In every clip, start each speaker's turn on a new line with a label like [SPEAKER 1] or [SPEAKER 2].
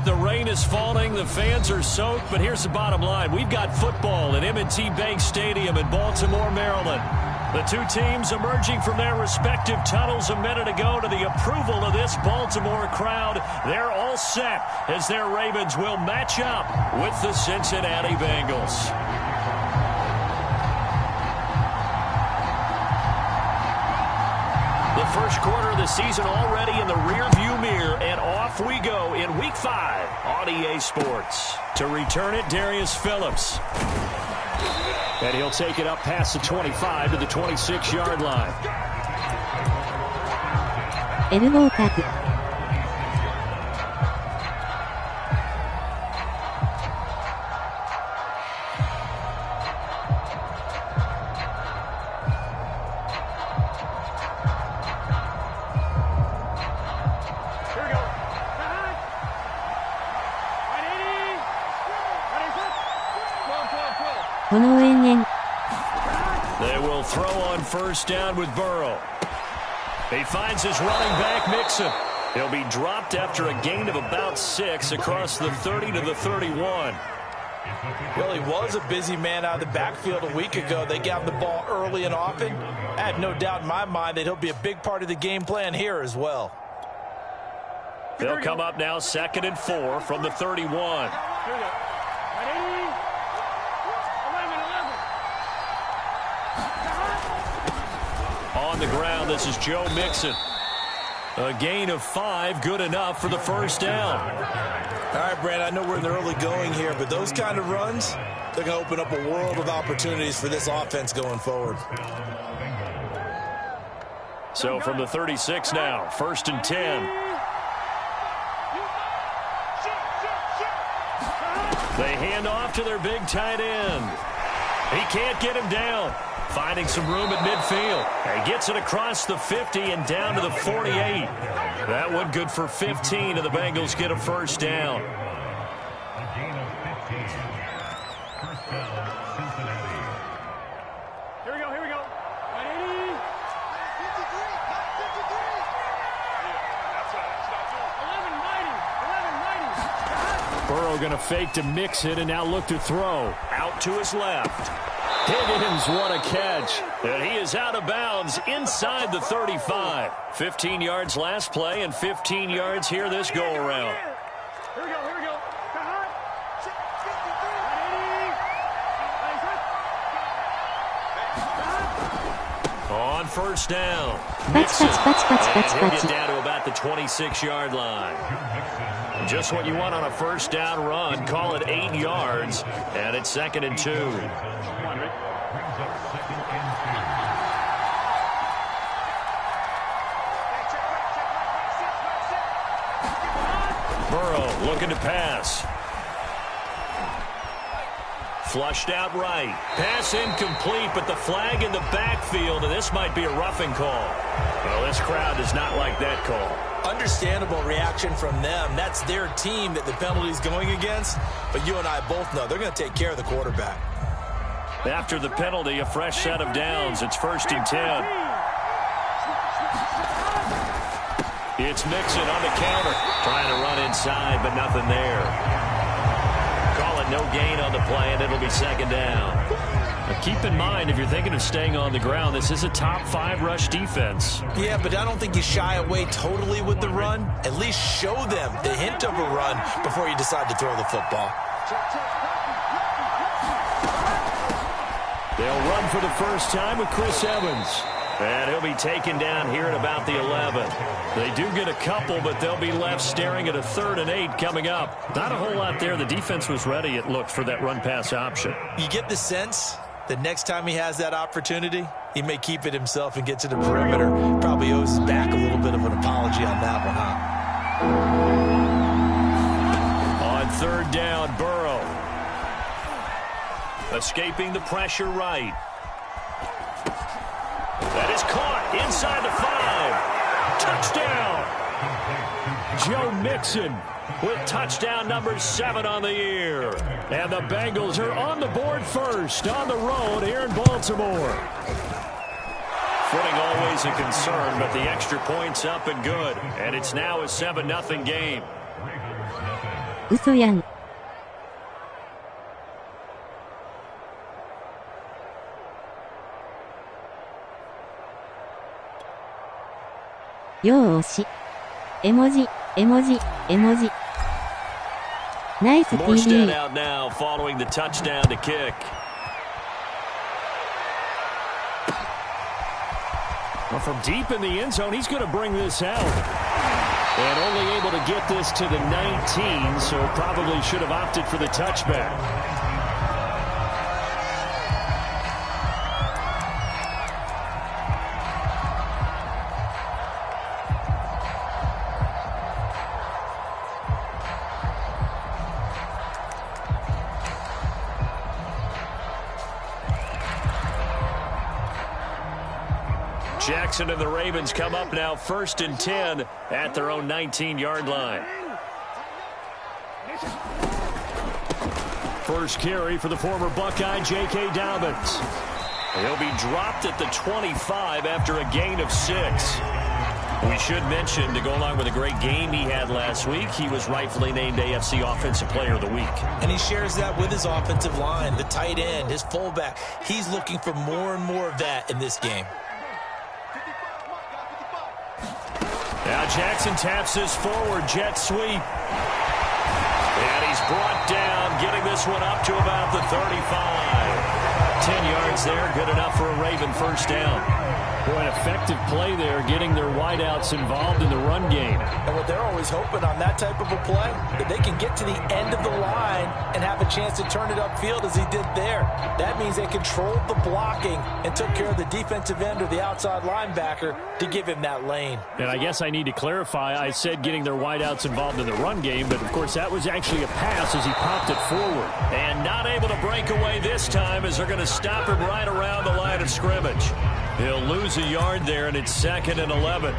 [SPEAKER 1] The rain is falling. The fans are soaked. But here's the bottom line. We've got football at M&T Bank Stadium in Baltimore, Maryland. The two teams emerging from their respective tunnels a minute ago to the approval of this Baltimore crowd. They're all set as their Ravens will match up with the Cincinnati Bengals. The first quarter of the season already in the rearview mirror, and off we go in Week 5 on EA Sports. To return it, Darius Phillips. And he'll take it up past the 25 to the 26-yard line.
[SPEAKER 2] Elbow tag.
[SPEAKER 1] They will throw on first down with Burrow. He finds his running back, Mixon. He'll be dropped after a gain of about 6 across the 30 to the 31.
[SPEAKER 3] Well, he was a busy man out of the backfield a week ago. They got the ball early and often. I have no doubt in my mind that he'll be a big part of the game plan here as well.
[SPEAKER 1] They'll come up now 2nd and 4 from the 31.
[SPEAKER 4] Here we go.
[SPEAKER 1] On the ground, this is Joe Mixon. A gain of 5, good enough for the first down.
[SPEAKER 3] All right, Brad, I know we're in the early going here, but those kind of runs, they're going to open up a world of opportunities for this offense going forward.
[SPEAKER 1] So from the 36 now, 1st and 10. They hand off to their big tight end. He can't get him down. Finding some room at midfield. And gets it across the 50 and down to the 48. That one good for 15, and the Bengals get a first down.
[SPEAKER 4] Here we go, here we go. 180. 1190.
[SPEAKER 1] Burrow going to fake to mix it and now look to throw. Out to his left. Higgins, what a catch. And he is out of bounds inside the 35. 15 yards last play and 15 yards here this go-around.
[SPEAKER 4] Here we go, here we go.
[SPEAKER 1] On first down.
[SPEAKER 2] Bats.
[SPEAKER 1] He'll get down to about the 26-yard line. Just what you want on a first down run. Call it 8 yards. And it's 2nd and 2. Burrow looking to pass. Flushed out right. Pass incomplete, but the flag in the backfield, and this might be a roughing call. Well, this crowd does not like that call.
[SPEAKER 3] Understandable reaction from them. That's their team that the penalty's going against. But you and I both know they're going to take care of the quarterback.
[SPEAKER 1] After the penalty, a fresh set of downs. It's 1st and 10. It's Mixon on the counter. Trying to run inside, but nothing there. Call it no gain on the play, and it'll be 2nd down. Now keep in mind, if you're thinking of staying on the ground, this is a top 5 rush defense.
[SPEAKER 3] Yeah, but I don't think you shy away totally with the run. At least show them the hint of a run before you decide to throw the football.
[SPEAKER 1] They'll run for the first time with Chris Evans. And he'll be taken down here at about the 11. They do get a couple, but they'll be left staring at a 3rd and 8 coming up. Not a whole lot there. The defense was ready, it looked, for that run-pass option.
[SPEAKER 3] You get the sense that next time he has that opportunity, he may keep it himself and get to the perimeter. Probably owes his back a little bit of an apology on that one, huh?
[SPEAKER 1] On 3rd down, Burrow. Escaping the pressure right. That is caught inside the 5. Touchdown! Joe Mixon with touchdown number 7 on the year. And the Bengals are on the board first on the road here in Baltimore. Footing always a concern, but the extra point's up and good. And it's now a 7-0 game.
[SPEAKER 2] 嘘やん。よーし。絵文字、絵文字、絵文字。ナイス
[SPEAKER 1] Morstead
[SPEAKER 2] TD。out
[SPEAKER 1] now following the touchdown to kick. Well, from deep in the end zone, he's going to bring this out. And only able to get this to the 19, so probably should have opted for the touchback. Jackson and the Ravens come up now 1st and 10 at their own 19-yard line. First carry for the former Buckeye, J.K. Dobbins. He'll be dropped at the 25 after a gain of 6. We should mention, to go along with a great game he had last week, he was rightfully named AFC Offensive Player of the Week.
[SPEAKER 3] And he shares that with his offensive line, the tight end, his fullback. He's looking for more and more of that in this game.
[SPEAKER 1] Now Jackson taps this forward jet sweep. And he's brought down, getting this one up to about the 35. 10 yards there, good enough for a Raven first down. Boy, an effective play there, getting their wideouts involved in the run game.
[SPEAKER 3] And what they're always hoping on that type of a play, that they can get to the end of the line and have a chance to turn it upfield as he did there. That means they controlled the blocking and took care of the defensive end or the outside linebacker to give him that lane.
[SPEAKER 1] And I guess I need to clarify, I said getting their wideouts involved in the run game, but of course that was actually a pass as he popped it forward. And not able to break away this time as they're going to stop him right around the line of scrimmage. He'll lose a yard there, and it's 2nd and 11.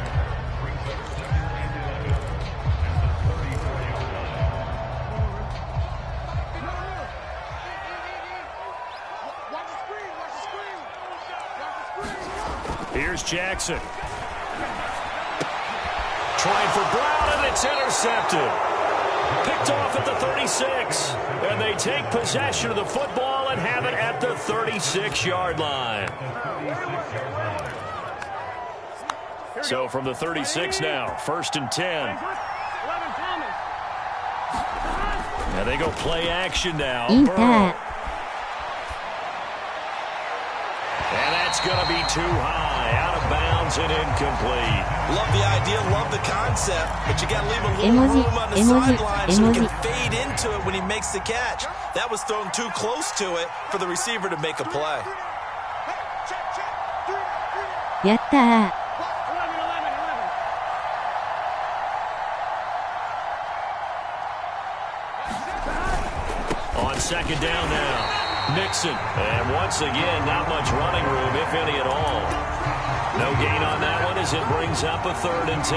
[SPEAKER 1] Here's Jackson. Trying for Brown, and it's intercepted. Picked off at the 36. And they take possession of the football and have it at the 36-yard line. So from the 36 now, 1st and 10. Now they go play action now. Burrow. And that's going to be too high, out of bounds and incomplete.
[SPEAKER 3] Love the idea, love the concept, but you got to leave a little room on the sideline so he can fade into it when he makes the catch. That was thrown too close to it for the receiver to make a play.
[SPEAKER 2] Yatta.
[SPEAKER 1] On 2nd down now. Nixon. And once again, not much running room, if any at all. No gain on that one as it brings up a 3rd and 10.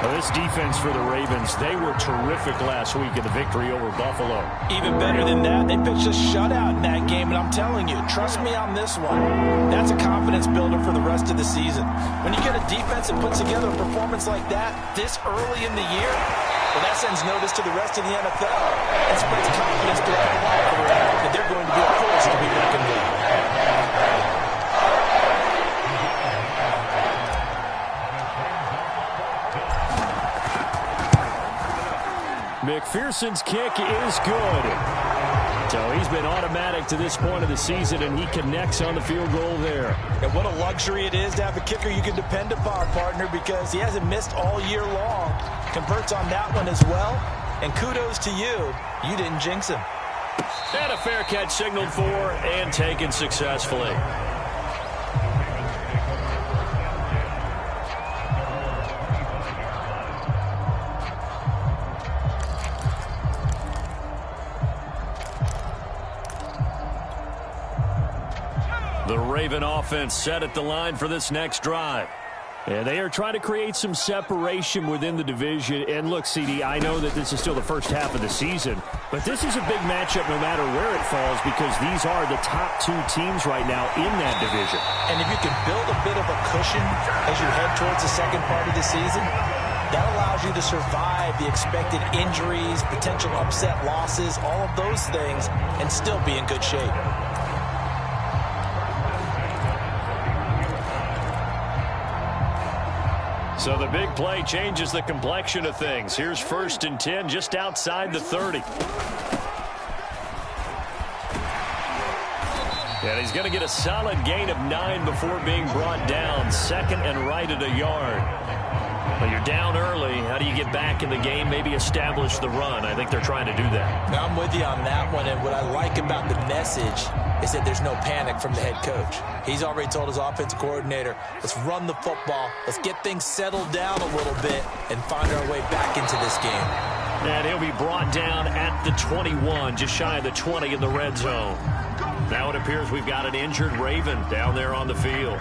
[SPEAKER 1] Well, this defense for the Ravens, they were terrific last week in the victory over Buffalo.
[SPEAKER 3] Even better than that, they pitched a shutout in that game, and I'm telling you, trust me on this one. That's a confidence builder for the rest of the season. When you get a defense that puts together a performance like that this early in the year, well, that sends notice to the rest of the NFL and spreads confidence throughout the locker room that they're going to be a force to be reckoned with.
[SPEAKER 1] McPherson's kick is good. So he's been automatic to this point of the season, and he connects on the field goal there.
[SPEAKER 3] And what a luxury it is to have a kicker you can depend upon, partner, because he hasn't missed all year long. Converts on that one as well. And kudos to you. You didn't jinx him.
[SPEAKER 1] And a fair catch signaled for and taken successfully. The Raven offense set at the line for this next drive. And they are trying to create some separation within the division. And look, CD, I know that this is still the first half of the season, but this is a big matchup no matter where it falls because these are the top 2 teams right now in that division.
[SPEAKER 3] And if you can build a bit of a cushion as you head towards the second part of the season, That allows you to survive the expected injuries, potential upset losses, all of those things, and still be in good shape.
[SPEAKER 1] So the big play changes the complexion of things. Here's 1st and 10 just outside the 30. And he's going to get a solid gain of 9 before being brought down. 2nd and right at a yard. Well, you're down early. How do you get back in the game? Maybe establish the run. I think they're trying to do that.
[SPEAKER 3] Now, I'm with you on that one, and what I like about the message is that there's no panic from the head coach. He's already told his offensive coordinator, let's run the football, let's get things settled down a little bit and find our way back into this game.
[SPEAKER 1] And he'll be brought down at the 21, just shy of the 20 in the red zone. Now it appears we've got an injured Raven down there on the field.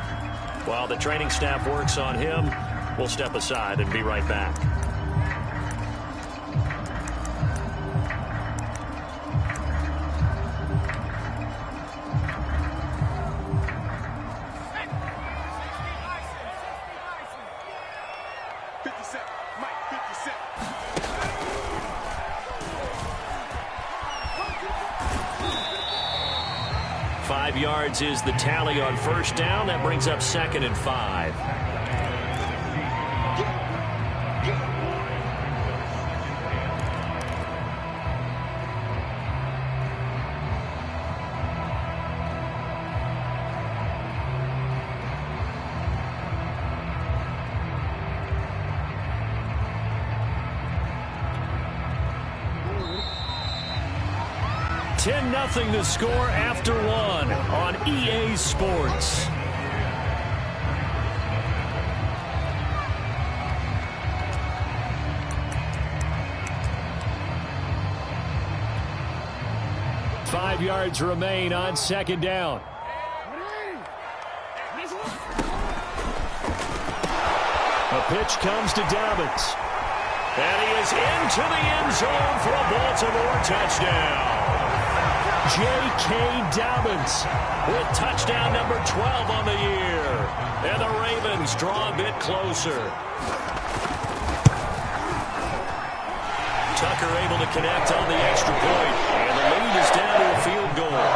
[SPEAKER 1] While the training staff works on him, we'll step aside and be right back.
[SPEAKER 4] Mike, 57.
[SPEAKER 1] 5 yards is the tally on 1st down. That brings up 2nd and 5. Nothing to score after 1 on EA Sports. Five yards remain on 2nd down. A pitch comes to Dobbins. And he is into the end zone for a Baltimore touchdown. J.K. Dobbins with touchdown number 12 on the year. And the Ravens draw a bit closer. Tucker able to connect on the extra point. And the lead is down to a field goal.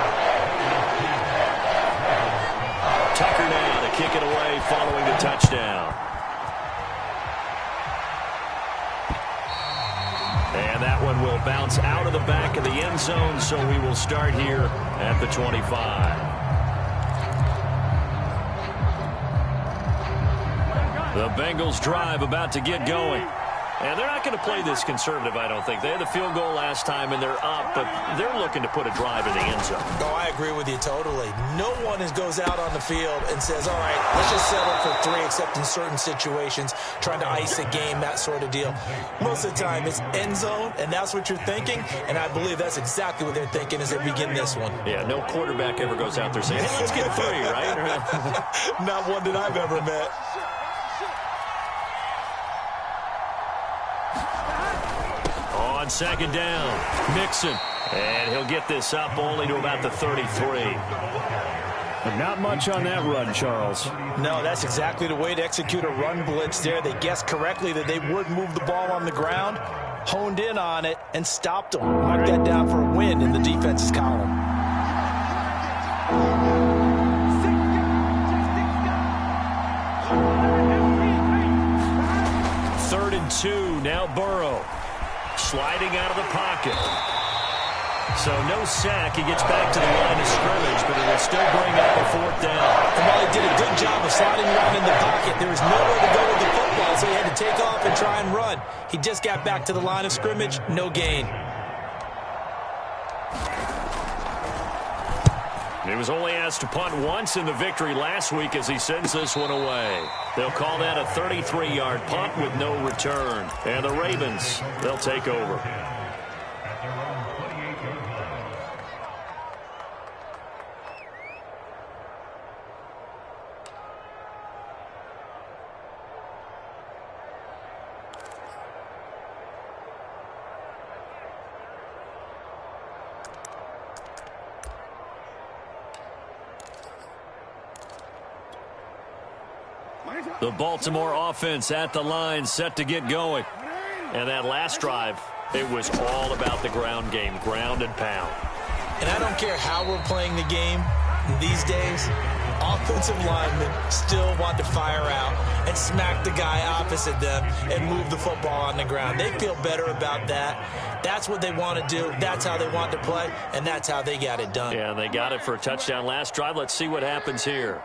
[SPEAKER 1] Tucker now to kick it away following the touchdown. And that one will bounce out of the back of the end zone, so we will start here at the 25. The Bengals drive about to get going. And they're not going to play this conservative, I don't think. They had the field goal last time, and they're up, but they're looking to put a drive in the end zone.
[SPEAKER 3] Oh, I agree with you totally. No one goes out on the field and says, all right, let's just settle for 3, except in certain situations, trying to ice a game, that sort of deal. Most of the time, it's end zone, and that's what you're thinking, and I believe that's exactly what they're thinking as they begin this one.
[SPEAKER 1] Yeah, no quarterback ever goes out there saying, hey, let's get 3, right?
[SPEAKER 3] Not one that I've ever met.
[SPEAKER 1] On 2nd down, Mixon. And he'll get this up only to about the 33.
[SPEAKER 5] But not much on that run, Charles.
[SPEAKER 3] No, that's exactly the way to execute a run blitz there. They guessed correctly that they would move the ball on the ground, honed in on it, and stopped them. Mark that down for a win in the defense's column.
[SPEAKER 1] Third and 2, now Burrow. Sliding out of the pocket. So no sack. He gets back to the line of scrimmage, but it will still bring up a 4th down.
[SPEAKER 3] And while he did a good job of sliding around in the pocket, there was nowhere to go with the football, so he had to take off and try and run. He just got back to the line of scrimmage, no gain.
[SPEAKER 1] He was only asked to punt once in the victory last week as he sends this one away. They'll call that a 33-yard punt with no return. And the Ravens, they'll take over. The Baltimore offense at the line, set to get going. And that last drive, it was all about the ground game, ground and pound.
[SPEAKER 3] And I don't care how we're playing the game these days, offensive linemen still want to fire out and smack the guy opposite them and move the football on the ground. They feel better about that. That's what they want to do. That's how they want to play, and that's how they got it done.
[SPEAKER 1] Yeah, they got it for a touchdown last drive. Let's see what happens here.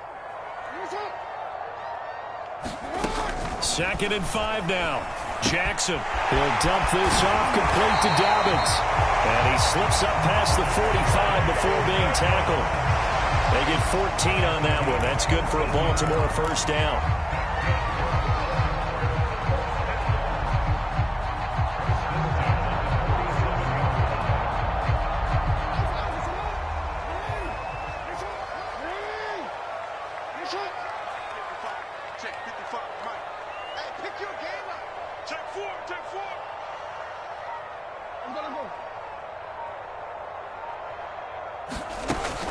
[SPEAKER 1] 2nd and 5 now. Jackson. He'll dump this off complete to Dobbins. And he slips up past the 45 before being tackled. They get 14 on that one. That's good for a Baltimore first down.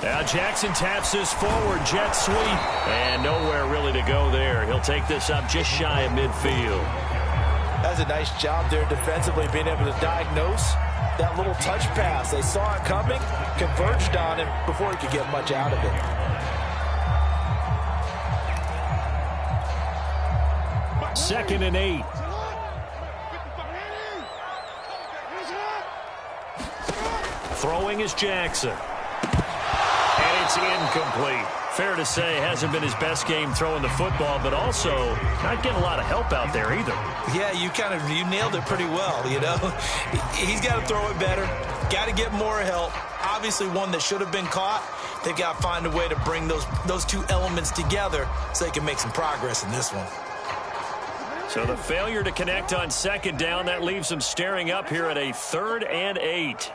[SPEAKER 1] Now Jackson taps this forward, jet sweep, and nowhere really to go there. He'll take this up just shy of midfield.
[SPEAKER 3] That's a nice job there defensively, being able to diagnose that little touch pass. They saw it coming, converged on him before he could get much out of it.
[SPEAKER 1] Second and 8. Throwing is Jackson. And it's incomplete. Fair to say, hasn't been his best game throwing the football, but also not getting a lot of help out there either.
[SPEAKER 3] Yeah, you nailed it pretty well, you know. He's got to throw it better. Got to get more help. Obviously one that should have been caught. They got to find a way to bring those two elements together so they can make some progress in this one.
[SPEAKER 1] So the failure to connect on 2nd down, that leaves them staring up here at a 3rd and 8.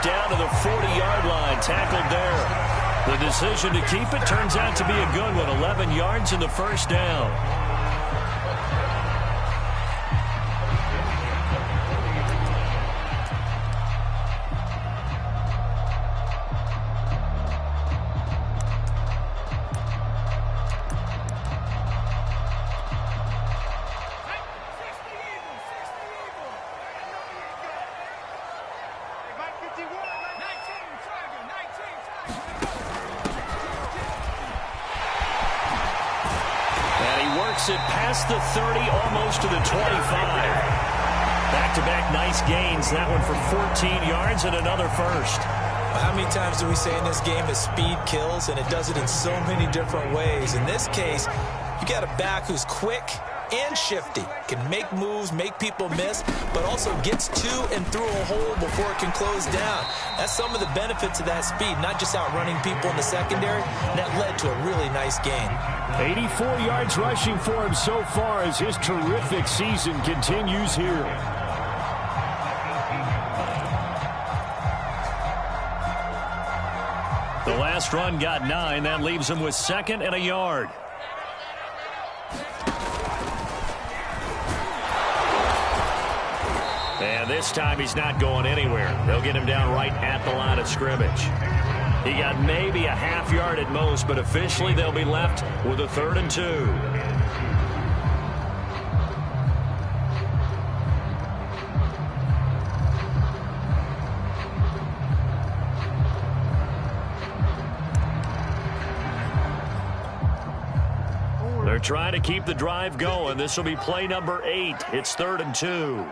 [SPEAKER 1] Down to the 40-yard line, tackled there. The decision to keep it turns out to be a good one. 11 yards in the first down. It past the 30, almost to the 25. Back-to-back nice gains. That one for 14 yards and another first.
[SPEAKER 3] Well, how many times do we say in this game that speed kills, and it does it in so many different ways? In this case, you got a back who's quick and shifty, can make moves, make people miss, but also gets to and through a hole before it can close down. That's some of the benefits of that speed, not just outrunning people in the secondary. And that led to a really nice gain.
[SPEAKER 5] 84 yards rushing for him so far as his terrific season continues here.
[SPEAKER 1] The last run got 9. That leaves him with 2nd and a yard. And this time he's not going anywhere. They'll get him down right at the line of scrimmage. He got maybe a half yard at most, but officially they'll be left with a 3rd and 2. They're trying to keep the drive going. This will be play number 8. It's 3rd and 2.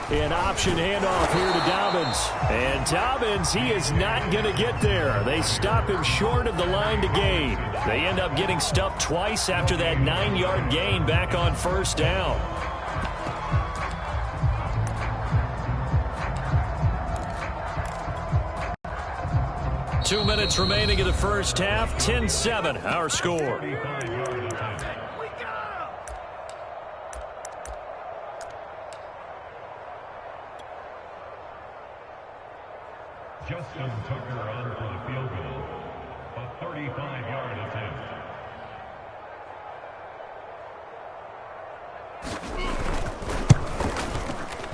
[SPEAKER 5] An option handoff here to Dobbins. And Dobbins, he is not going to get there. They stop him short of the line to gain.
[SPEAKER 1] They end up getting stuffed twice after that 9-yard gain back on 1st down. Two minutes remaining in the first half. 10-7, our score.
[SPEAKER 6] Justin Tucker on for the field goal. A 35-yard attempt.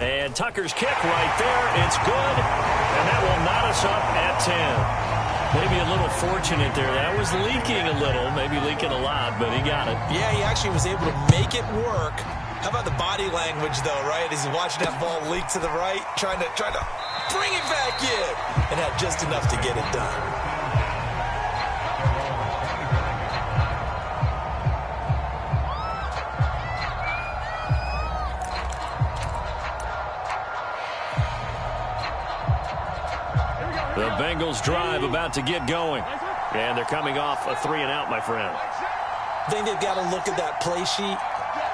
[SPEAKER 1] And Tucker's kick right there. It's good. And that will knot us up at 10. Maybe a little fortunate there. That was leaking a little, maybe leaking a lot, but he got it.
[SPEAKER 3] Yeah, he actually was able to make it work. How about the body language, though, right? As he's watching that ball leak to the right, trying to bring it back in, and had just enough to get it done.
[SPEAKER 1] The Bengals drive about to get going. And they're coming off a 3-and-out, my friend.
[SPEAKER 3] I think they've got to look at that play sheet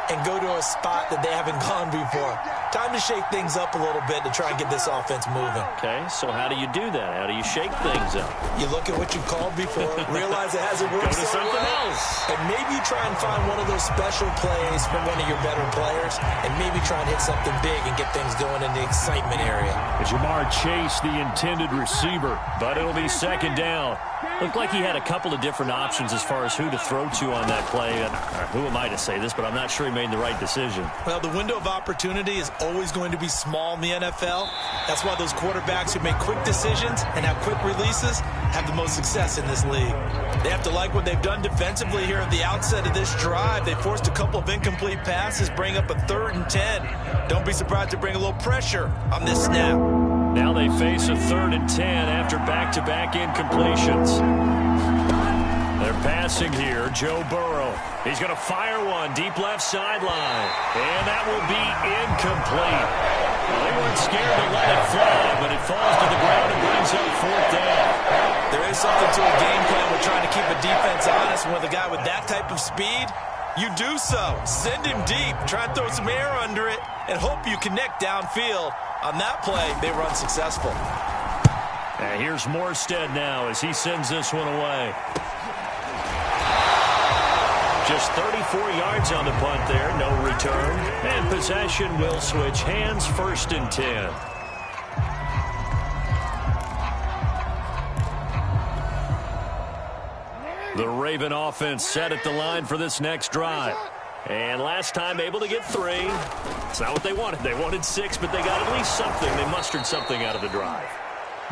[SPEAKER 3] and go to a spot that they haven't gone before. Time to shake things up a little bit to try and get this offense moving.
[SPEAKER 1] Okay, so how do you do that? How do you shake things up?
[SPEAKER 3] You look at what you called before, realize it hasn't worked
[SPEAKER 1] Go to
[SPEAKER 3] so
[SPEAKER 1] something
[SPEAKER 3] well,
[SPEAKER 1] else.
[SPEAKER 3] and maybe try and find one of those special plays from one of your better players, and maybe try and hit something big and get things going in the excitement area.
[SPEAKER 5] Jamar Chase, the intended receiver.
[SPEAKER 1] But it'll be second down. Looked like he had a couple of different options as far as who to throw to on that play. And who am I to say this, but I'm not sure he made the right decision.
[SPEAKER 3] Well, the window of opportunity is always going to be small in the NFL. That's why those quarterbacks who make quick decisions and have quick releases have the most success in this league. They have to like what they've done defensively here at the outset of this drive. They forced a couple of incomplete passes, bring up a 3rd and 10. Don't be surprised to bring a little pressure on this snap.
[SPEAKER 1] Now they face a 3rd and 10 after back-to-back incompletions. They're passing here. Joe Burrow. He's going to fire one deep left sideline. And that will be incomplete. Well, they weren't scared to let it fly, but it falls to the ground and brings up 4th down.
[SPEAKER 3] There is something to a game plan with trying to keep a defense honest. With a guy with that type of speed, you do so. Send him deep. Try and throw some air under it and hope you connect downfield. On that play, they were unsuccessful.
[SPEAKER 1] And here's Morstead now as he sends this one away. Just 34 yards on the punt there, no return. And possession will switch hands, 1st and 10. The Raven offense set at the line for this next drive. And last time able to get 3. It's not what they wanted. They wanted 6, but they got at least something. They mustered something out of the drive.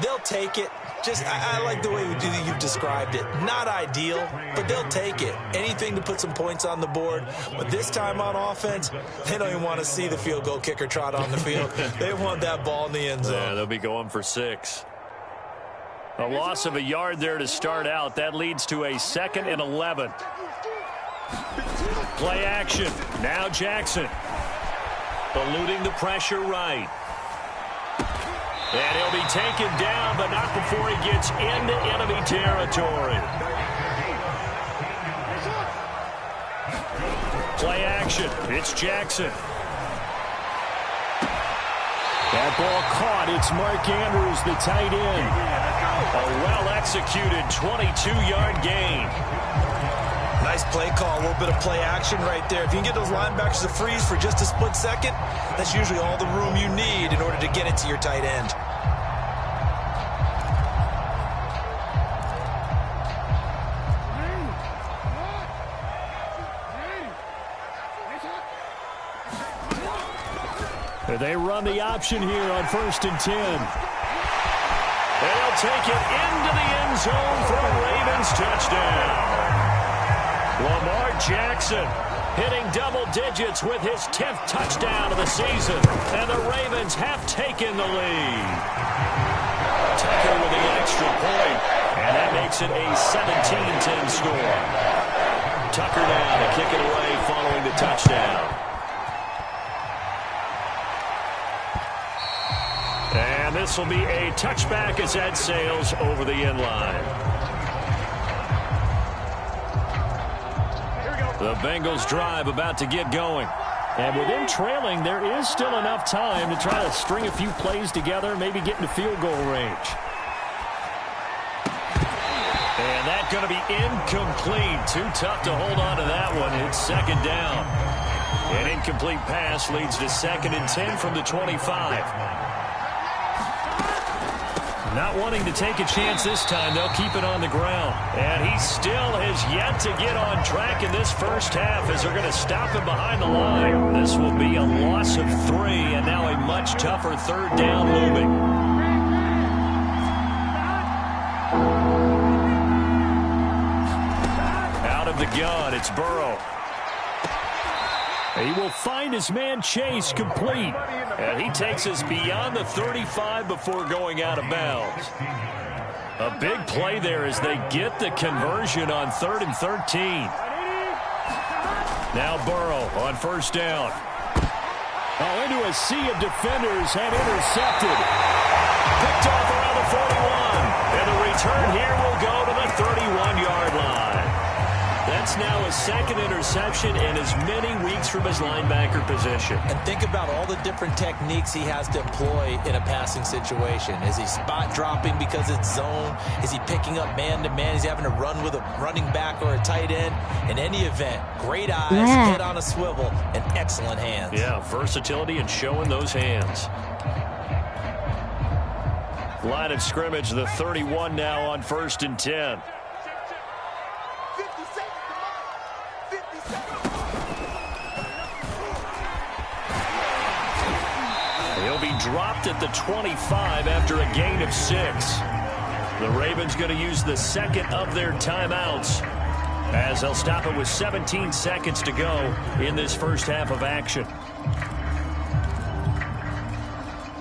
[SPEAKER 3] They'll take it. I like the way you've described it. Not ideal, but they'll take it. Anything to put some points on the board. But this time on offense, they don't even want to see the field goal kicker trot on the field. They want that ball in the end zone.
[SPEAKER 1] Yeah, they'll be going for 6. A loss of a yard there to start out. That leads to a 2nd and 11. Play action. Now Jackson. Eluding the pressure right. And he'll be taken down, but not before he gets into enemy territory. Play action. It's Jackson.
[SPEAKER 5] That ball caught. It's Mark Andrews, the tight end.
[SPEAKER 1] A well-executed 22-yard gain.
[SPEAKER 3] Nice play call, a little bit of play action right there. If you can get those linebackers to freeze for just a split second, that's usually all the room you need in order to get it to your tight end.
[SPEAKER 5] They run the option here on 1st and 10.
[SPEAKER 1] They'll take it into the end zone for a Ravens touchdown. Lamar Jackson hitting double digits with his 10th touchdown of the season. And the Ravens have taken the lead. Tucker with the extra point. And that makes it a 17-10 score. Tucker now to kick it away following the touchdown. And this will be a touchback as that sails over the end line. The Bengals drive about to get going.
[SPEAKER 5] And with them trailing, there is still enough time to try to string a few plays together, maybe get into field goal range.
[SPEAKER 1] And that's going to be incomplete. Too tough to hold on to that one. It's 2nd down. An incomplete pass leads to 2nd and 10 from the 25. Not wanting to take a chance this time, they'll keep it on the ground. And he still has yet to get on track in this first half as they're going to stop him behind the line. This will be a loss of 3, and now a much tougher third down looming. Out of the gun, it's Burrow. He will find his man Chase complete. And he takes us beyond the 35 before going out of bounds. A big play there as they get the conversion on 3rd and 13. Now Burrow on first down. Oh, into a sea of defenders and intercepted. Picked off around the 41. And the return here will go to the 31-yard line. That's now his second interception in as many weeks from his linebacker position.
[SPEAKER 3] And think about all the different techniques he has to employ in a passing situation. Is he spot dropping because it's zone? Is he picking up man-to-man? Is he having to run with a running back or a tight end? In any event, great eyes, head on a swivel, and excellent hands.
[SPEAKER 1] Yeah, versatility and showing those hands. Line of scrimmage, the 31 now on 1st and 10. He'll be dropped at the 25 after a gain of 6. The Ravens going to use the second of their timeouts as they'll stop it with 17 seconds to go in this first half of action.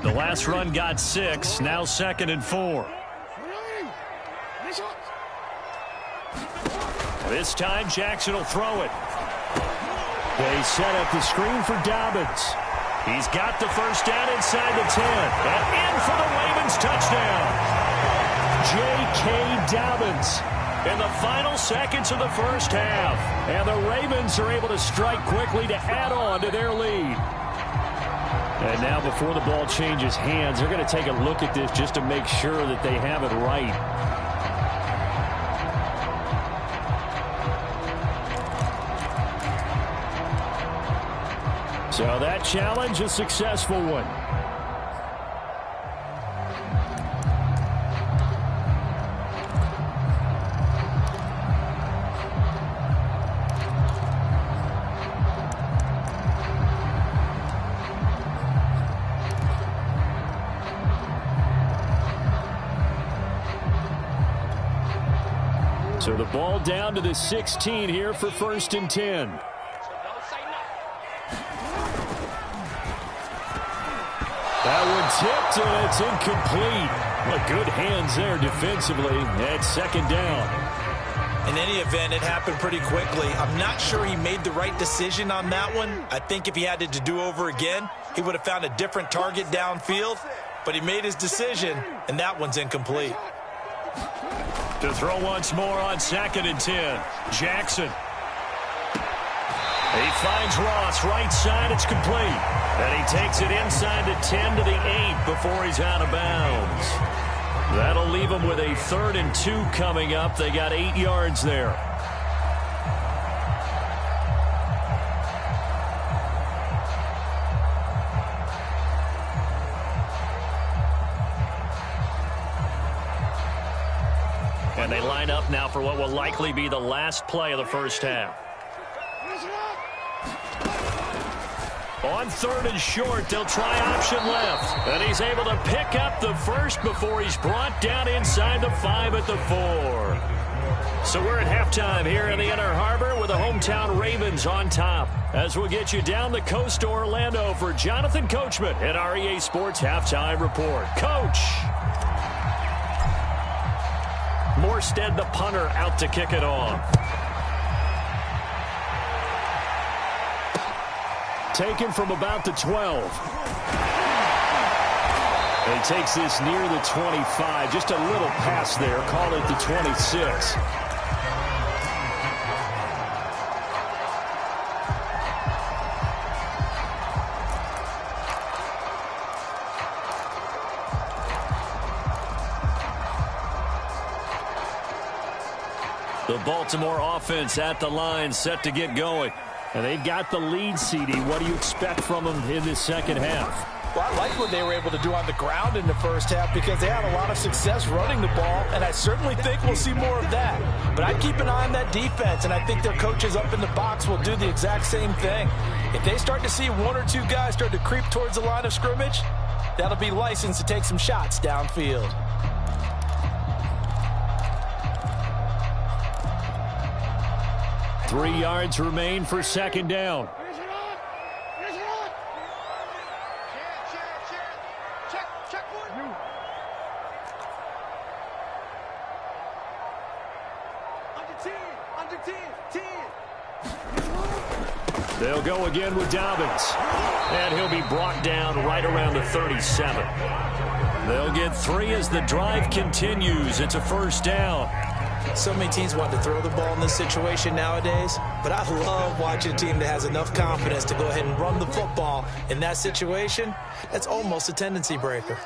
[SPEAKER 1] The last run got 6, now 2nd and 4. This time Jackson will throw it. They set up the screen for Dobbins. He's got the first down inside the 10. And in for the Ravens touchdown. J.K. Dobbins in the final seconds of the first half. And the Ravens are able to strike quickly to add on to their lead. And now before the ball changes hands, they're going to take a look at this just to make sure that they have it right. So that challenge, a successful one. So the ball down to the 16 here for 1st and 10. That one tipped, and it's incomplete. Well, good hands there defensively at 2nd down.
[SPEAKER 3] In any event, it happened pretty quickly. I'm not sure he made the right decision on that one. I think if he had to do over again, he would have found a different target downfield. But he made his decision, and that one's incomplete.
[SPEAKER 1] To throw once more on 2nd and 10. Jackson. He finds Ross right side. It's complete. And he takes it inside the 10 to the 8 before he's out of bounds. That'll leave him with a 3rd and 2 coming up. They got 8 yards there. And they line up now for what will likely be the last play of the first half. On 3rd and short, they'll try option left. And he's able to pick up the first before he's brought down inside the 5 at the 4. So we're at halftime here in the Inner Harbor with the hometown Ravens on top. As we'll get you down the coast to Orlando for Jonathan Coachman at our EA Sports Halftime Report. Coach! Morstead, the punter, out to kick it off. Taken from about the 12. He takes this near the 25. Just a little pass there. Call it the 26. The Baltimore offense at the line, set to get going. And they've got the lead, CD. What do you expect from them in this second half?
[SPEAKER 3] Well, I like what they were able to do on the ground in the first half because they had a lot of success running the ball, and I certainly think we'll see more of that. But I'd keep an eye on that defense, and I think their coaches up in the box will do the exact same thing. If they start to see one or two guys start to creep towards the line of scrimmage, that'll be license to take some shots downfield.
[SPEAKER 1] Three yards remain for second down. They'll go again with Dobbins. And he'll be brought down right around the 37. They'll get 3 as the drive continues. It's a first down.
[SPEAKER 3] So many teams want to throw the ball in this situation nowadays, but I love watching a team that has enough confidence to go ahead and run the football. In that situation, that's almost a tendency breaker.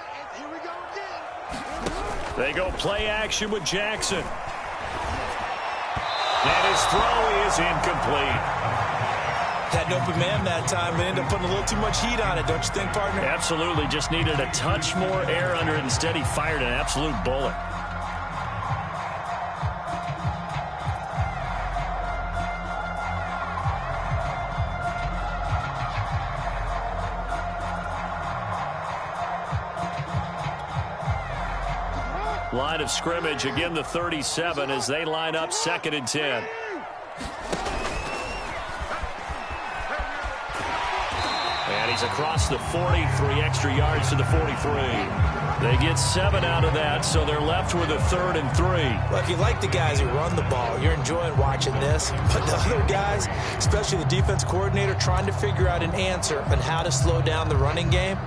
[SPEAKER 1] They go play action with Jackson. And his throw is incomplete.
[SPEAKER 3] Had an open man that time, but ended up putting a little too much heat on it, don't you think, partner?
[SPEAKER 1] Absolutely. Just needed a touch more air under it. Instead, he fired an absolute bullet. Line of scrimmage, again the 37 as they line up 2nd and 10. And he's across the 40, 3 extra yards to the 43. They get 7 out of that, so they're left with a 3rd and 3.
[SPEAKER 3] Well, if you like the guys who run the ball, you're enjoying watching this. But the other guys, especially the defense coordinator, trying to figure out an answer on how to slow down the running game,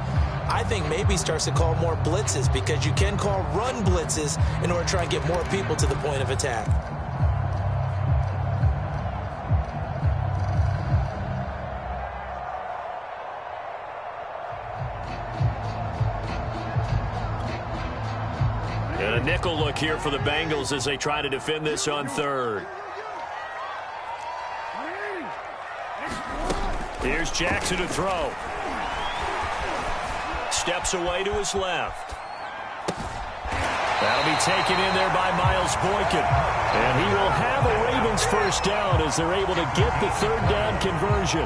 [SPEAKER 3] I think maybe starts to call more blitzes because you can call run blitzes in order to try and get more people to the point of attack.
[SPEAKER 1] And a nickel look here for the Bengals as they try to defend this on 3rd. Here's Jackson to throw. Steps away to his left. That'll be taken in there by Miles Boykin. And he will have a Ravens first down as they're able to get the 3rd down conversion.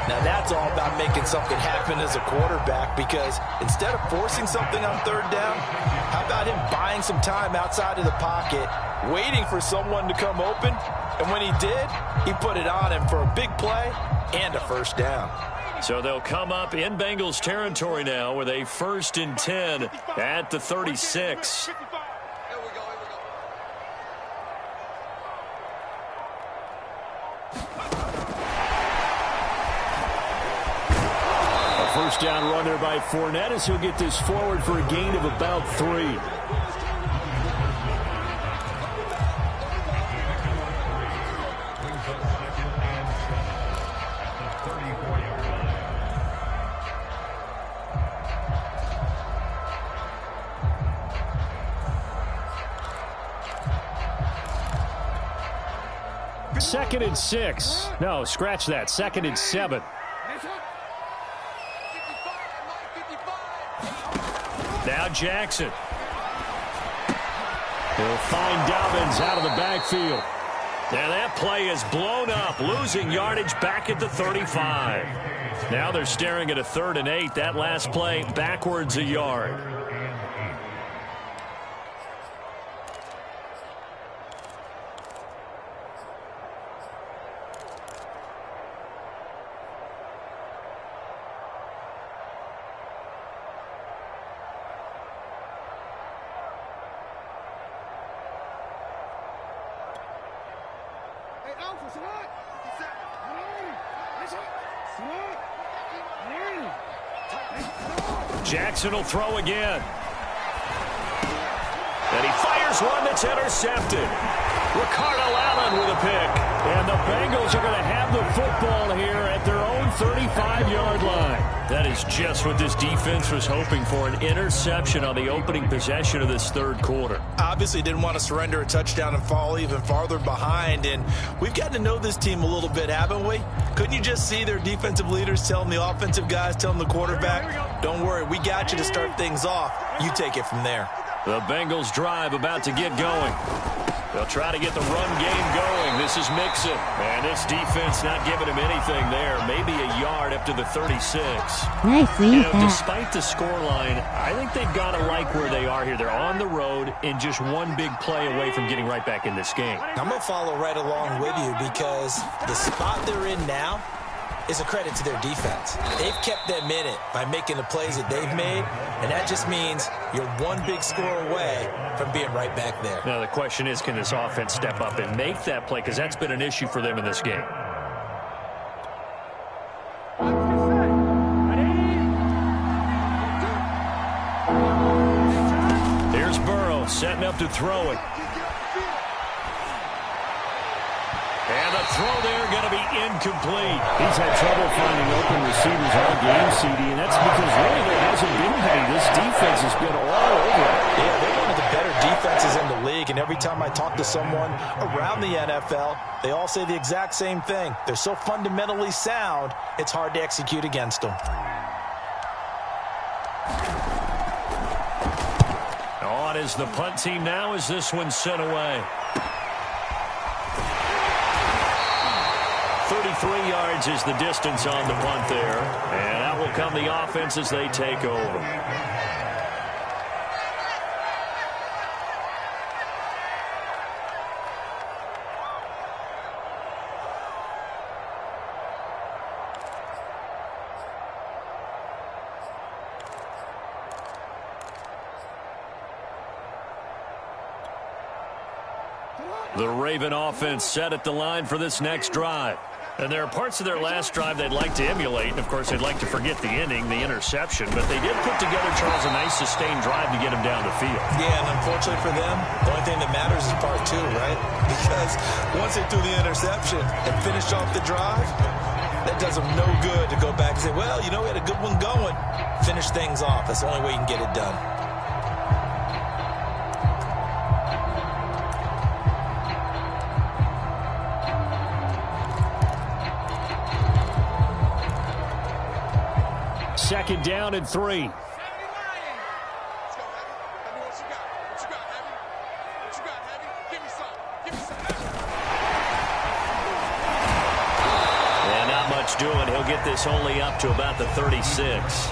[SPEAKER 3] Now that's all about making something happen as a quarterback, because instead of forcing something on 3rd down, how about him buying some time outside of the pocket, waiting for someone to come open, and when he did, he put it on him for a big play and a first down.
[SPEAKER 1] So they'll come up in Bengals territory now with a 1st and 10 at the 36. A first down run there by Fournette as he'll get this forward for a gain of about 3. Second and 6. No, scratch that. 2nd and 7. Now Jackson. He'll find Dobbins out of the backfield. And that play is blown up, losing yardage back at the 35. Now they're staring at a 3rd and 8. That last play backwards a yard. Jackson will throw again. And he fires one that's intercepted. Ricardo Allen with a pick. And the Bengals are going to have the football here at their own 35-yard line. That is just what this defense was hoping for, an interception on the opening possession of this third quarter.
[SPEAKER 3] Obviously didn't want to surrender a touchdown and fall even farther behind, and we've gotten to know this team a little bit, haven't we? Couldn't you just see their defensive leaders telling the offensive guys, telling the quarterback, don't worry, we got you to start things off. You take it from there.
[SPEAKER 1] The Bengals drive about to get going. They'll try to get the run game going. This is Mixon. And this defense not giving him anything there. Maybe a yard up to the 36.
[SPEAKER 2] Nice,
[SPEAKER 1] Despite the scoreline, I think they've got to like where they are here. They're on the road and just one big play away from getting right back in this game.
[SPEAKER 3] I'm going to follow right along with you because the spot they're in now is a credit to their defense. They've kept them in it by making the plays that they've made, and that just means you're one big score away from being right back there.
[SPEAKER 1] Now the question is, can this offense step up and make that play? Because that's been an issue for them in this game. Here's Burrow setting up to throw it. And the throw there going to be incomplete.
[SPEAKER 5] He's had trouble finding open receivers all game, CD, and that's because really there hasn't been many. This defense has been all over it.
[SPEAKER 3] Yeah, they're one of the better defenses in the league, and every time I talk to someone around the NFL, they all say the exact same thing. They're so fundamentally sound, it's hard to execute against them.
[SPEAKER 1] On is the punt team now as this one's sent away. 33 yards is the distance on the punt there. And out will come the offense as they take over. The Raven offense set at the line for this next drive. And there are parts of their last drive they'd like to emulate. And, of course, they'd like to forget the ending, the interception. But they did put together, Charles, a nice sustained drive to get him down the field.
[SPEAKER 3] Yeah, and unfortunately for them, the only thing that matters is part two, right? Because once they threw the interception and finished off the drive, that does them no good to go back and say, well, you know, we had a good one going. Finish things off. That's the only way you can get it done.
[SPEAKER 1] Second down and 3. And not much doing. He'll get this only up to about the 36.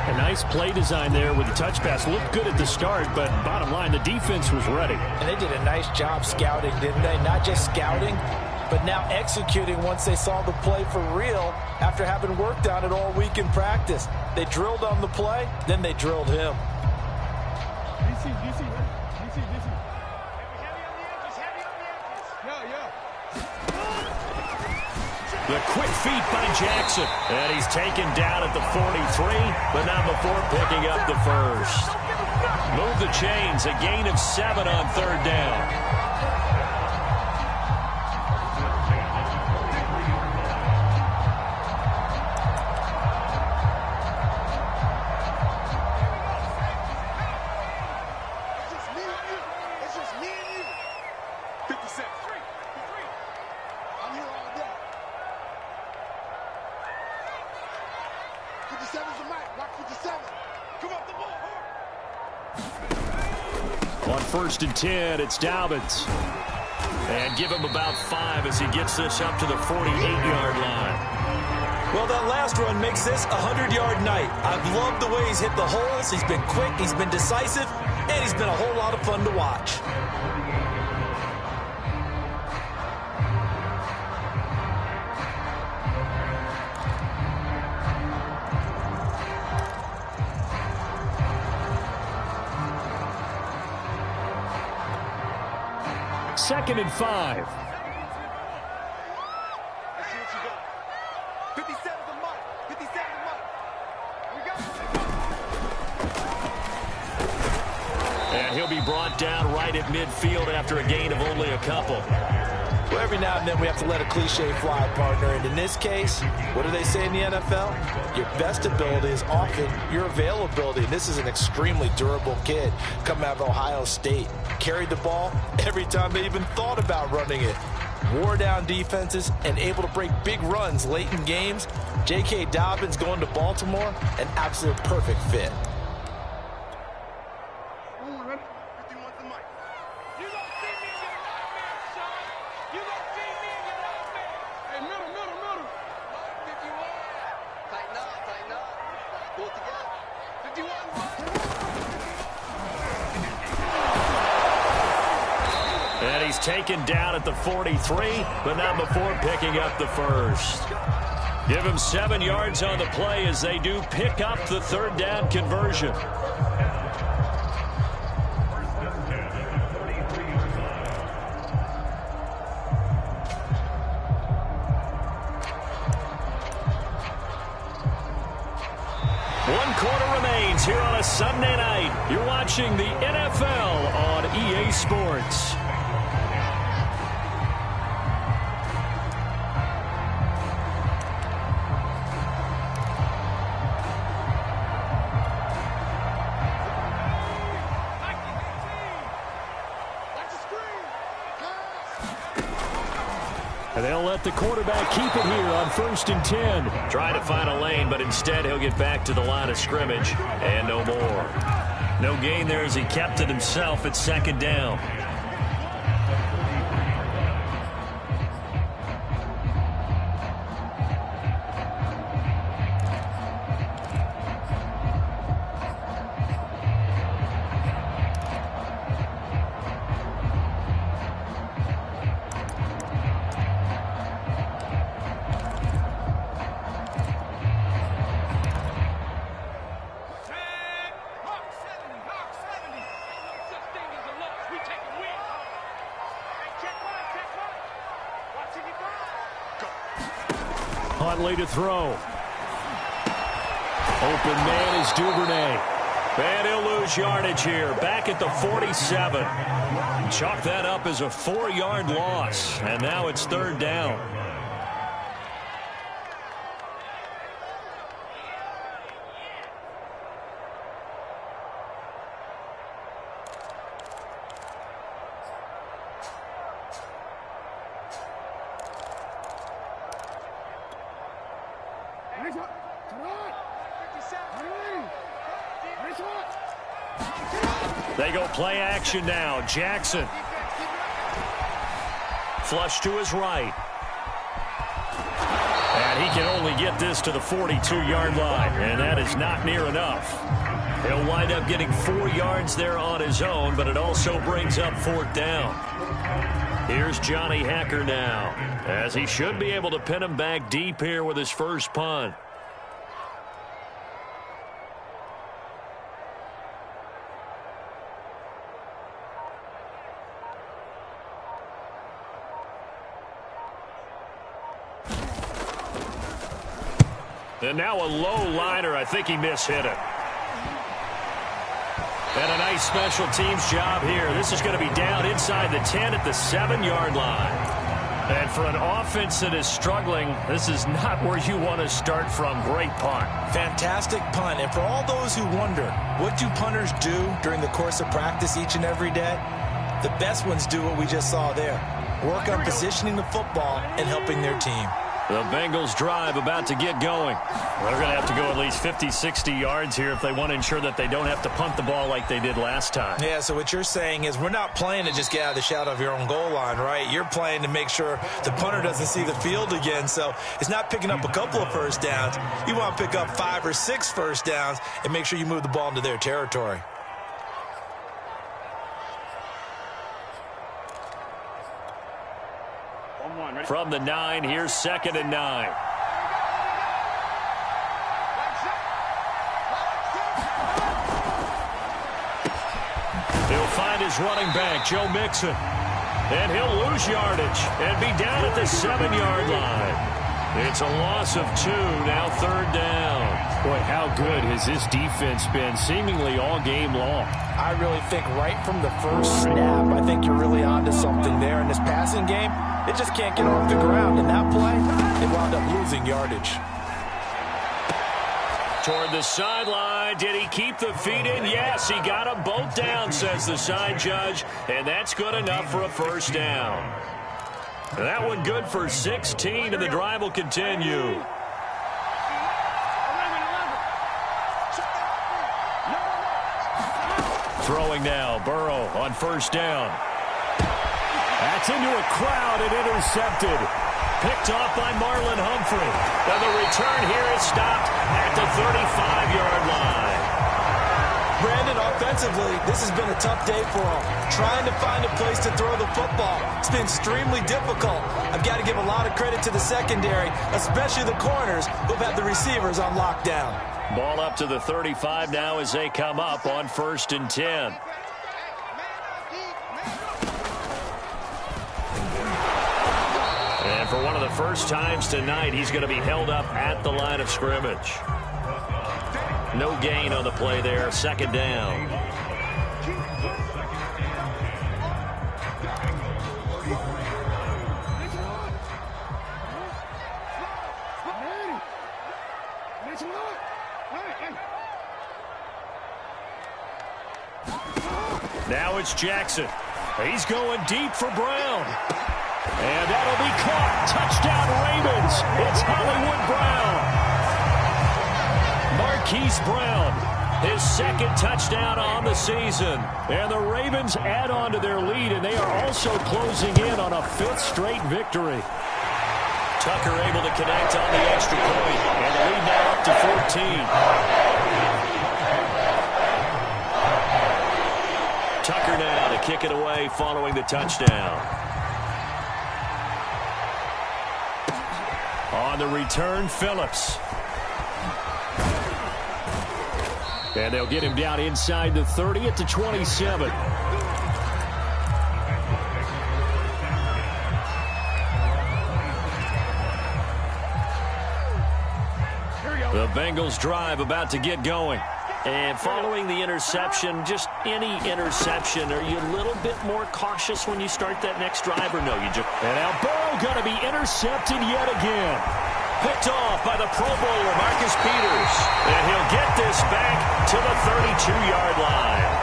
[SPEAKER 5] A nice play design there with the touch pass. Looked good at the start, but bottom line, the defense was ready.
[SPEAKER 3] And they did a nice job scouting, didn't they? Not just scouting, but now executing once they saw the play for real after having worked on it all week in practice. They drilled on the play, then they drilled him.
[SPEAKER 1] The quick feet by Jackson. And he's taken down at the 43, but not before picking up the first. Move the chains, a gain of 7 on third down. On 1st and 10, it's Dobbins. And give him about 5 as he gets this up to the 48-yard line.
[SPEAKER 3] Well, that last run makes this a 100-yard night. I've loved the way he's hit the holes. He's been quick, he's been decisive, and he's been a whole lot of fun to watch.
[SPEAKER 1] Second and 5. And And he'll be brought down right at midfield after a gain of only a couple.
[SPEAKER 3] Well, every now and then we have to let a cliche fly, partner. And in this case, what do they say in the NFL? Your best ability is often your availability. And this is an extremely durable kid coming out of Ohio State. Carried the ball every time they even thought about running it. Wore down defenses and able to break big runs late in games. J.K. Dobbins going to Baltimore, an absolute perfect fit.
[SPEAKER 1] And he's taken down at the 43, but not before picking up the first. Give him 7 yards on the play as they do pick up the third down conversion. One quarter remains here on a Sunday night. You're watching the NFL on EA Sports. And they'll let the quarterback keep it here on 1st and 10. Trying to find a lane, but instead he'll get back to the line of scrimmage and no more. No gain there as he kept it himself at 2nd down. Huntley to throw. Open man is Duvernay. And he'll lose yardage here. Back at the 47. Chalk that up as a 4-yard loss. And now it's 3rd down. They go play action now. Jackson. Flush to his right. And he can only get this to the 42-yard line. And that is not near enough. He'll wind up getting 4 yards there on his own, but it also brings up 4th down. Here's Johnny Hacker now, as he should be able to pin him back deep here with his first punt. And now a low liner. I think he mishit it. And a nice special teams job here. This is going to be down inside the 10 at the 7-yard line. And for an offense that is struggling, this is not where you want to start from. Great punt.
[SPEAKER 3] Fantastic punt. And for all those who wonder, what do punters do during the course of practice each and every day? The best ones do what we just saw there. Work on positioning the football and helping their team.
[SPEAKER 1] The Bengals drive about to get going. They're going to have to go at least 50, 60 yards here if they want to ensure that they don't have to punt the ball like they did last time.
[SPEAKER 3] Yeah, so what you're saying is we're not playing to just get out of the shadow of your own goal line, right? You're playing to make sure the punter doesn't see the field again. So it's not picking up a couple of first downs. You want to pick up 5 or 6 first downs and make sure you move the ball into their territory.
[SPEAKER 1] From the 9, here's 2nd and 9. He'll find his running back, Joe Mixon. And he'll lose yardage and be down at the 7-yard line. It's a loss of 2, now 3rd down.
[SPEAKER 5] Boy, how good has this defense been seemingly all game long?
[SPEAKER 3] I really think right from the first snap, I think you're really onto something there. In this passing game, it just can't get off the ground. In that play, they wound up losing yardage.
[SPEAKER 1] Toward the sideline. Did he keep the feet in? Yes, he got them both down, says the side judge. And that's good enough for a first down. That one good for 16, and the drive will continue. Throwing now, Burrow on first down.
[SPEAKER 5] That's into a crowd and intercepted.
[SPEAKER 1] Picked off by Marlon Humphrey. And the return here is stopped at the 35-yard line.
[SPEAKER 3] Brandon, offensively, this has been a tough day for him. Trying to find a place to throw the football. It's been extremely difficult. I've got to give a lot of credit to the secondary, especially the corners who've had the receivers on lockdown.
[SPEAKER 1] Ball up to the 35 now as they come up on 1st and 10. And for one of the first times tonight, he's going to be held up at the line of scrimmage. No gain on the play there. 2nd down. Now it's Jackson. He's going deep for Brown. And that'll be caught. Touchdown Ravens. It's Hollywood Brown. Marquise Brown, his 2nd touchdown on the season. And the Ravens add on to their lead, and they are also closing in on a 5th straight victory. Tucker able to connect on the extra point, and the lead now up to 14. Tucker now to kick it away following the touchdown. On the return, Phillips. And they'll get him down inside the 30 at the 27. The Bengals drive about to get going. And following the interception, just any interception, are you a little bit more cautious when you start that next drive, or no? And now Burrow going to be intercepted yet again. Picked off by the Pro Bowler, Marcus Peters. And he'll get this back to the 32-yard line.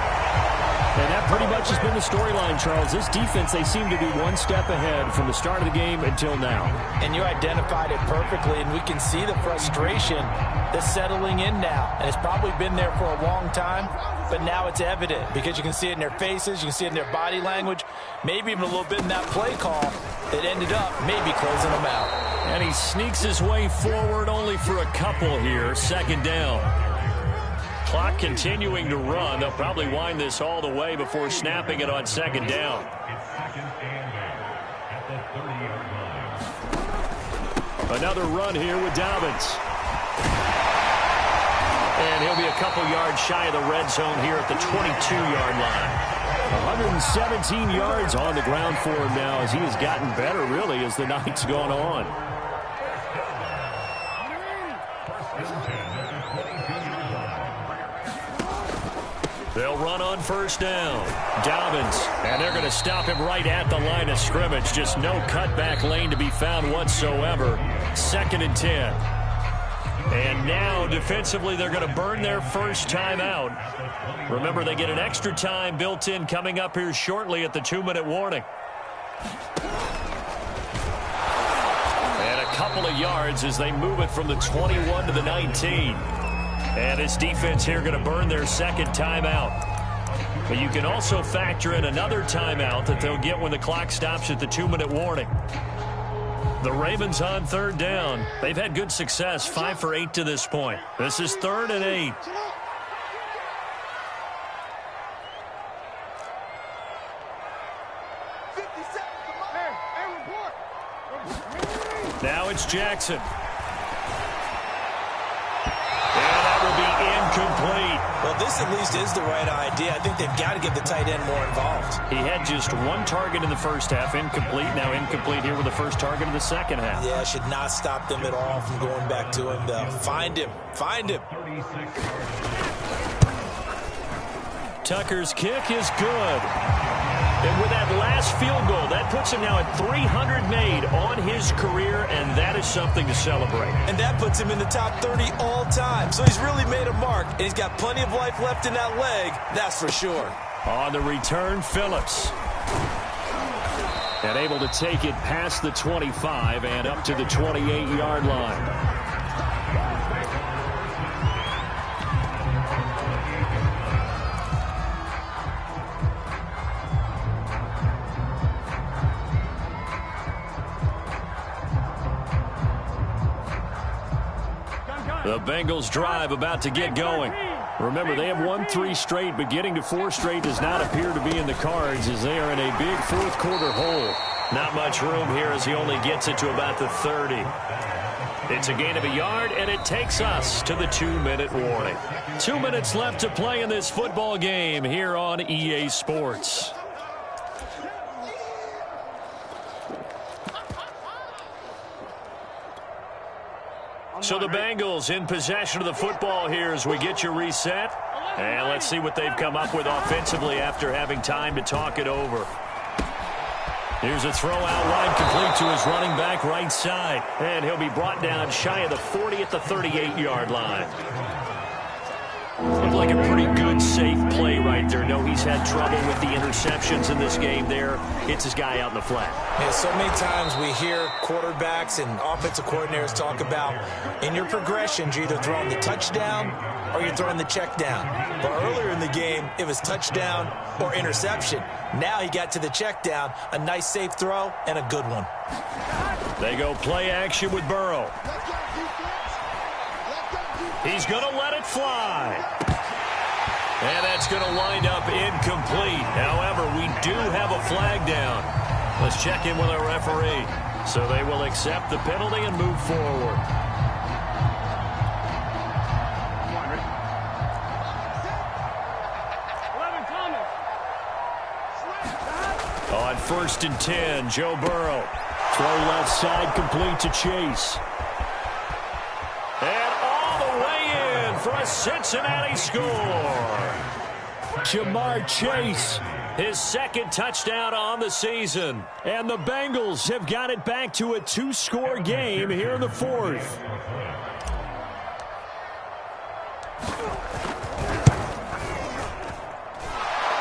[SPEAKER 5] And that pretty much has been the storyline, Charles. This defense, they seem to be one step ahead from the start of the game until now.
[SPEAKER 3] And you identified it perfectly, and we can see the frustration that's settling in now. And it's probably been there for a long time, but now it's evident because you can see it in their faces, you can see it in their body language, maybe even a little bit in that play call that ended up maybe closing them out.
[SPEAKER 1] And he sneaks his way forward only for a couple here. 2nd down. Clock continuing to run. They'll probably wind this all the way before snapping it on 2nd down. Another run here with Dobbins. And he'll be a couple yards shy of the red zone here at the 22-yard line.
[SPEAKER 5] 117 yards on the ground for him now as he has gotten better, really, as the night's gone on.
[SPEAKER 1] They'll run on 1st down. Dobbins, and they're going to stop him right at the line of scrimmage. Just no cutback lane to be found whatsoever. 2nd and 10. And now, defensively, they're going to burn their first timeout. Remember, they get an extra time built in coming up here shortly at the 2-minute warning. And a couple of yards as they move it from the 21 to the 19. And this defense here going to burn their 2nd timeout. But you can also factor in another timeout that they'll get when the clock stops at the 2-minute warning. The Ravens on 3rd down. They've had good success, 5 for 8 to this point. This is 3rd and 8. Now it's Jackson. And that will be incomplete.
[SPEAKER 3] Well, this at least is the right idea. I think they've got to get the tight end more involved.
[SPEAKER 5] He had just one target in the first half, incomplete. Now incomplete here with the first target of the second half.
[SPEAKER 3] Yeah, should not stop them at all from going back to him, though. Find him. Find him.
[SPEAKER 1] Tucker's kick is good. And with that last field goal, that puts him now at 300 made on his career, and that is something to celebrate.
[SPEAKER 3] And that puts him in the top 30 all time. So he's really made a mark, and he's got plenty of life left in that leg, that's for sure.
[SPEAKER 1] On the return, Phillips. And able to take it past the 25 and up to the 28-yard line. The Bengals drive about to get going. Remember, they have won 3 straight, but getting to 4 straight does not appear to be in the cards as they are in a big fourth quarter hole. Not much room here as he only gets it to about the 30. It's a gain of a yard, and it takes us to the 2-minute warning. 2 minutes left to play in this football game here on EA Sports. So the Bengals in possession of the football here as we get you reset. And let's see what they've come up with offensively after having time to talk it over. Here's a throw out wide, complete to his running back right side. And he'll be brought down shy of the 40 at the 38-yard line. Looked like a pretty good, safe play right there. No, he's had trouble with the interceptions in this game there. Hits his guy out in the flat.
[SPEAKER 3] Yeah, so many times we hear quarterbacks and offensive coordinators talk about in your progressions, you're either throwing the touchdown or you're throwing the check down. But earlier in the game, it was touchdown or interception. Now he got to the check down, a nice safe throw, and a good one.
[SPEAKER 1] They go play action with Burrow. He's going to let it fly. And that's going to wind up incomplete. However, we do have a flag down. Let's check in with our referee. So they will accept the penalty and move forward. On 1st and 10, Joe Burrow. Throw left side, complete to Chase. For a Cincinnati score. Jamar Chase, his second touchdown on the season. And the Bengals have got it back to a 2-score game here in the 4th.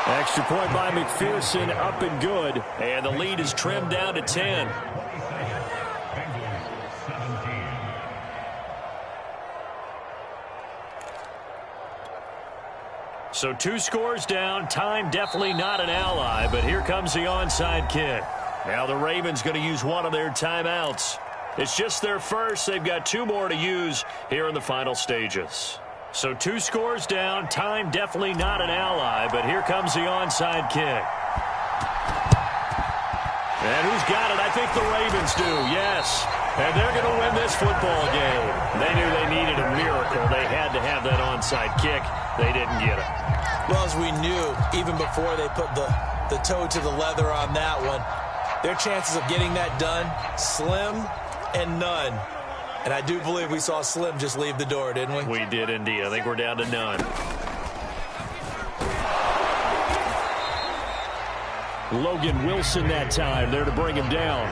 [SPEAKER 1] Extra point by McPherson, up and good. And the lead is trimmed down to 10. So 2 scores down. Time definitely not an ally, but here comes the onside kick. Now the Ravens going to use one of their timeouts. It's just their first. They've got 2 more to use here in the final stages. So 2 scores down. Time definitely not an ally, but here comes the onside kick. And who's got it? I think the Ravens do, yes. And they're going to win this football game. They knew they needed a miracle. They had to have that onside kick. They didn't get it.
[SPEAKER 3] Well, as we knew, even before they put the toe to the leather on that one, their chances of getting that done, slim and none. And I do believe we saw Slim just leave the door, didn't we?
[SPEAKER 1] We did indeed. I think we're down to none. Logan Wilson that time there to bring him down.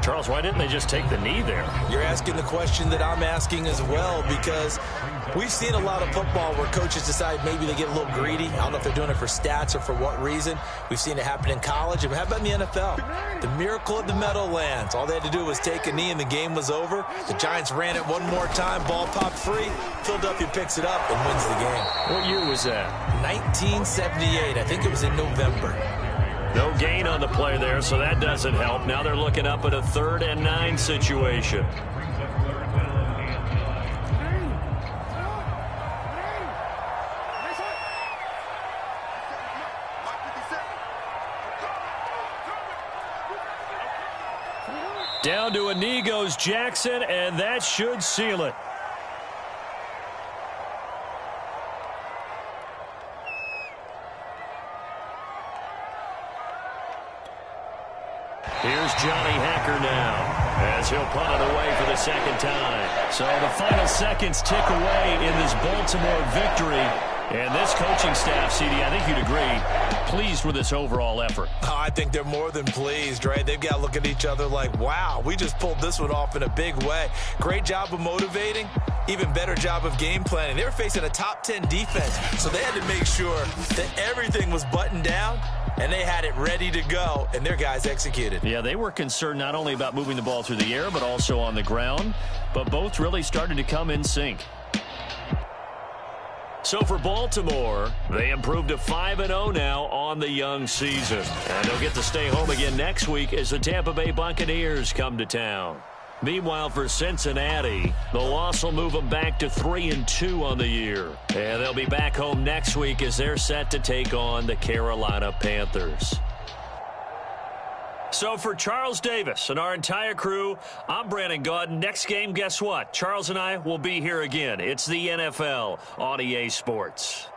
[SPEAKER 1] Charles, why didn't they just take the knee there?
[SPEAKER 3] You're asking the question that I'm asking as well, because we've seen a lot of football where coaches decide maybe they get a little greedy. I don't know if they're doing it for stats or for what reason. We've seen it happen in college. And how about in the NFL? The miracle of the Meadowlands. All they had to do was take a knee and the game was over. The Giants ran it one more time. Ball popped free. Philadelphia picks it up and wins the game.
[SPEAKER 1] What year was that?
[SPEAKER 3] 1978. I think it was in November.
[SPEAKER 1] No gain on the play there, so that doesn't help. Now they're looking up at a 3rd and 9 situation. Down to a knee goes Jackson, and that should seal it. Here's Johnny Hacker now, as he'll punt it away for the second time. So the final seconds tick away in this Baltimore victory. And this coaching staff, CD, I think you'd agree, pleased with this overall effort.
[SPEAKER 3] Oh, I think they're more than pleased, right? They've got to look at each other like, wow, we just pulled this one off in a big way. Great job of motivating, even better job of game planning. They were facing a top 10 defense, so they had to make sure that everything was buttoned down, and they had it ready to go, and their guys executed.
[SPEAKER 1] Yeah, they were concerned not only about moving the ball through the air, but also on the ground, but both really started to come in sync. So for Baltimore, they improved to 5-0 now on the young season. And they'll get to stay home again next week as the Tampa Bay Buccaneers come to town. Meanwhile, for Cincinnati, the loss will move them back to 3-2 on the year. And they'll be back home next week as they're set to take on the Carolina Panthers. So for Charles Davis and our entire crew, I'm Brandon Gaudin. Next game, guess what? Charles and I will be here again. It's the NFL on EA Sports.